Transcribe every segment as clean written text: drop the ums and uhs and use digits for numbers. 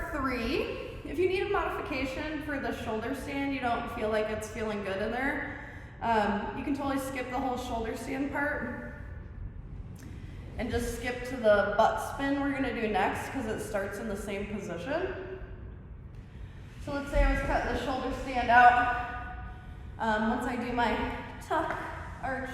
part 3. If you need a modification for the shoulder stand, you don't feel like it's feeling good in there, you can totally skip the whole shoulder stand part and just skip to the butt spin we're gonna do next because it starts in the same position. So let's say I was cutting the shoulder stand out. Once I do my tuck, arch,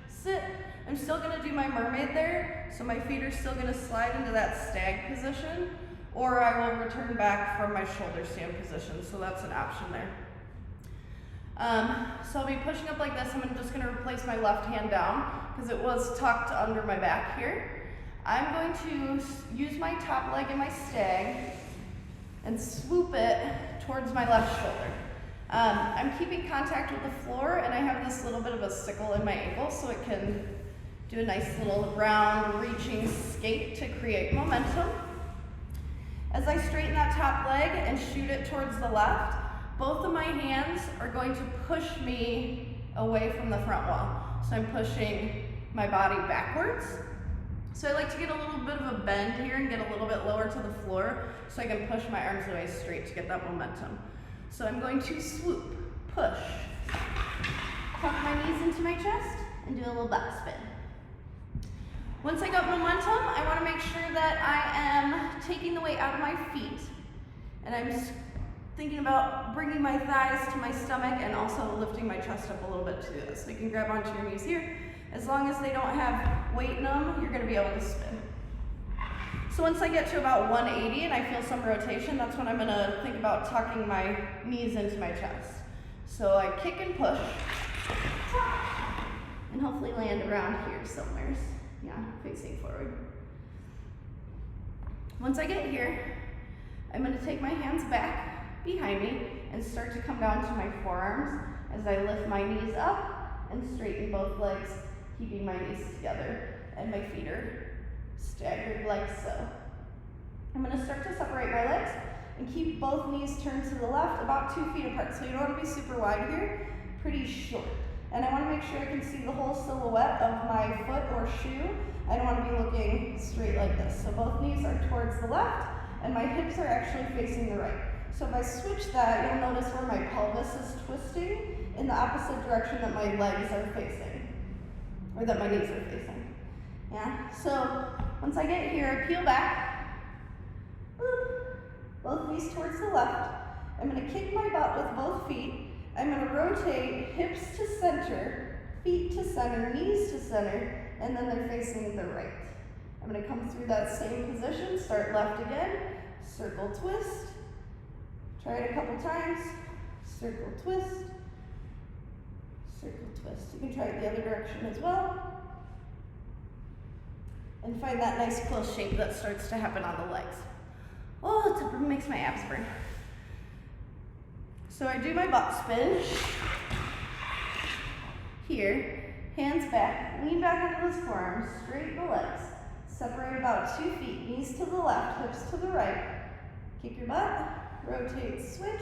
sit, I'm still gonna do my mermaid there, so my feet are still gonna slide into that stag position, or I will return back from my shoulder stand position, so that's an option there. So I'll be pushing up like this. I'm just gonna replace my left hand down because it was tucked under my back here. I'm going to use my top leg in my stag and swoop it towards my left shoulder. I'm keeping contact with the floor, and I have this little bit of a sickle in my ankle so it can do a nice little round reaching skate to create momentum. As I straighten that top leg and shoot it towards the left, both of my hands are going to push me away from the front wall. So I'm pushing my body backwards. So I like to get a little bit of a bend here and get a little bit lower to the floor so I can push my arms away straight to get that momentum. So I'm going to swoop, push, tuck my knees into my chest, and do a little butt spin. Once I got momentum, I want to make sure that I am taking the weight out of my feet. And I'm thinking about bringing my thighs to my stomach and also lifting my chest up a little bit to do this. So you can grab onto your knees here. As long as they don't have weight in them, you're going to be able to spin. So once I get to about 180 and I feel some rotation, that's when I'm going to think about tucking my knees into my chest. So I kick and push, and hopefully land around here somewhere. Yeah, facing forward. Once I get here, I'm going to take my hands back behind me and start to come down to my forearms as I lift my knees up and straighten both legs, keeping my knees together, and my feet are staggered like so. I'm going to start to separate my legs and keep both knees turned to the left about 2 feet apart. So you don't want to be super wide here, pretty short. And I want to make sure I can see the whole silhouette of my foot or shoe. I don't want to be looking straight like this. So both knees are towards the left and my hips are actually facing the right. So if I switch that, you'll notice where my pelvis is twisting in the opposite direction that my legs are facing, or that my knees are facing. Yeah, so once I get here, I peel back, both knees towards the left. I'm going to kick my butt with both feet. I'm going to rotate hips to center, feet to center, knees to center, and then they're facing the right. I'm going to come through that same position, start left again, circle twist, try it a couple times, circle twist, circle twist. You can try it the other direction as well. And find that nice close shape that starts to happen on the legs. Oh, it makes my abs burn. So I do my butt spin. Here, hands back, lean back into those forearms, straighten the legs. Separate about 2 feet, knees to the left, hips to the right. Kick your butt, rotate, switch,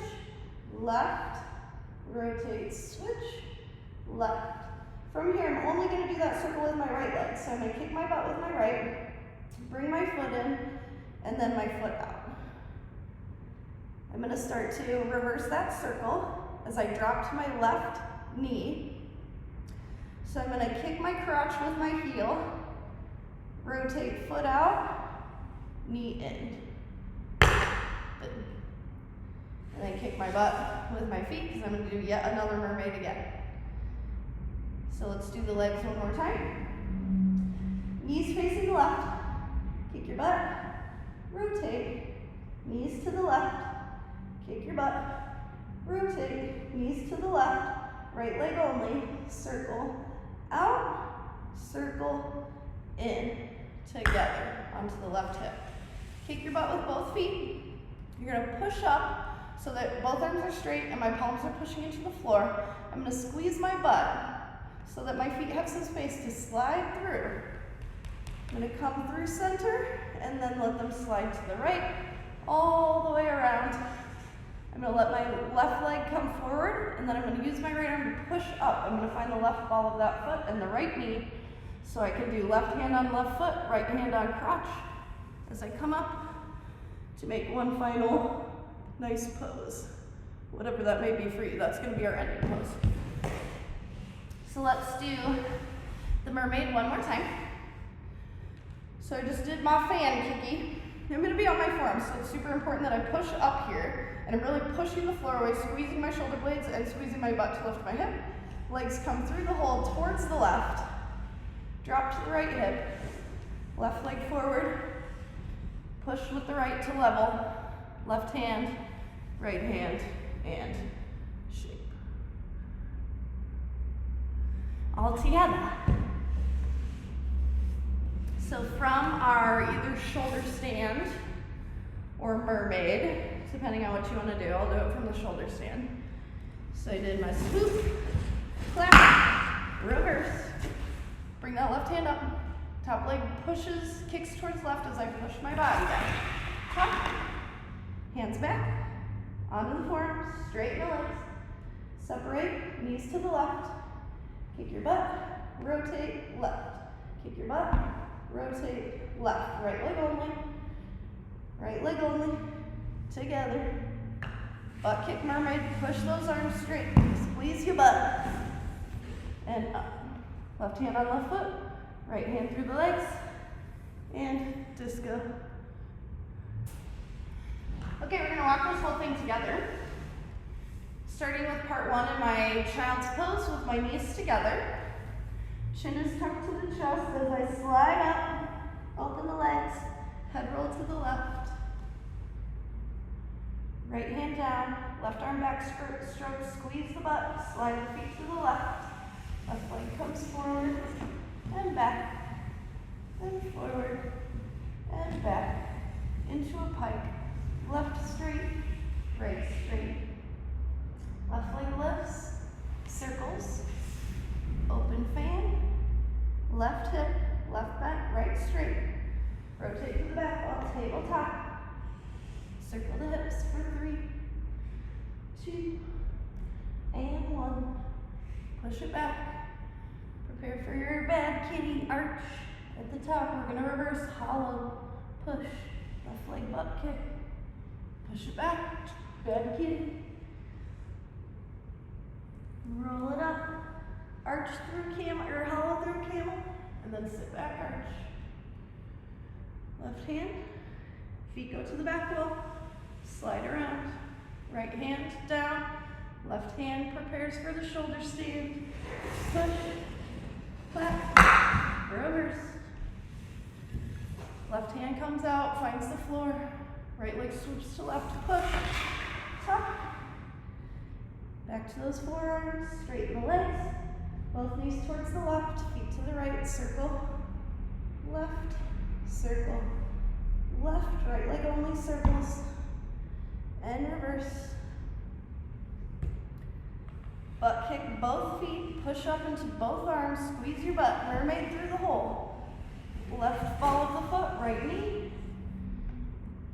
left, rotate, switch, left. From here, I'm only going to do that circle with my right leg. So I'm going to kick my butt with my right, bring my foot in, and then my foot out. I'm going to start to reverse that circle as I drop to my left knee. So I'm going to kick my crotch with my heel, rotate foot out, knee in. And then kick my butt with my feet because I'm going to do yet another mermaid again. So let's do the legs one more time. Knees facing the left, kick your butt, rotate, knees to the left, kick your butt, rotate, knees to the left, right leg only, circle out, circle in, together onto the left hip. Kick your butt with both feet. You're going to push up so that both arms are straight and my palms are pushing into the floor. I'm going to squeeze my butt so that my feet have some space to slide through. I'm going to come through center and then let them slide to the right, all the way around. I'm going to let my left leg come forward, and then I'm going to use my right arm to push up. I'm going to find the left ball of that foot and the right knee, so I can do left hand on left foot, right hand on crotch. As I come up to make one final nice pose. Whatever that may be for you, that's gonna be our ending pose. So let's do the mermaid one more time. So I just did my fan kicky. I'm gonna be on my forearms, so it's super important that I push up here, and I'm really pushing the floor away, squeezing my shoulder blades and squeezing my butt to lift my hip. Legs come through the hole towards the left. Drop to the right hip. Left leg forward. Push with the right to level. Left hand, right hand, and shape. All together. So from our either shoulder stand or mermaid, depending on what you want to do, I'll do it from the shoulder stand. So I did my swoop, clap, reverse. Bring that left hand up. Top leg pushes, kicks towards left as I push my body back. Top, hands back, onto the forearms, straighten the legs. Separate, knees to the left. Kick your butt, rotate, left. Kick your butt, rotate, left. Right leg only. Right leg only. Together. Butt kick mermaid, push those arms straight. Squeeze your butt. And up. Left hand on left foot. Right hand through the legs. And disco. Okay, we're gonna walk this whole thing together. Starting with part one in my child's pose with my knees together. Chin is tucked to the chest as I slide up, open the legs, head roll to the left. Right hand down, left arm back stroke, squeeze the butt, slide the feet to the left. Left leg comes forward and back, and forward and back, into a pike. Left straight, right straight. Left leg lifts, circles, open fan, left hip, left back, right straight. Rotate to the back while tabletop. Circle the hips for 3, 2, and 1. Push it back. Prepare for your bad kitty arch. At the top, we're gonna reverse hollow. Push, left leg butt kick. Push it back, bad kitty. Roll it up, arch through camel, or hollow through camel, and then sit back, arch. Left hand, feet go to the back wall, slide around. Right hand down, left hand prepares for the shoulder stand. Push, clap, reverse. Left hand comes out, finds the floor. Right leg swoops to left, push, top. Back to those forearms, straighten the legs. Both knees towards the left, feet to the right, circle, left, circle, left, right leg only, circles, and reverse. Butt kick both feet, push up into both arms, squeeze your butt, mermaid through the hole. Left ball of the foot, right knee.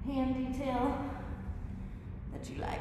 Hand detail that you like.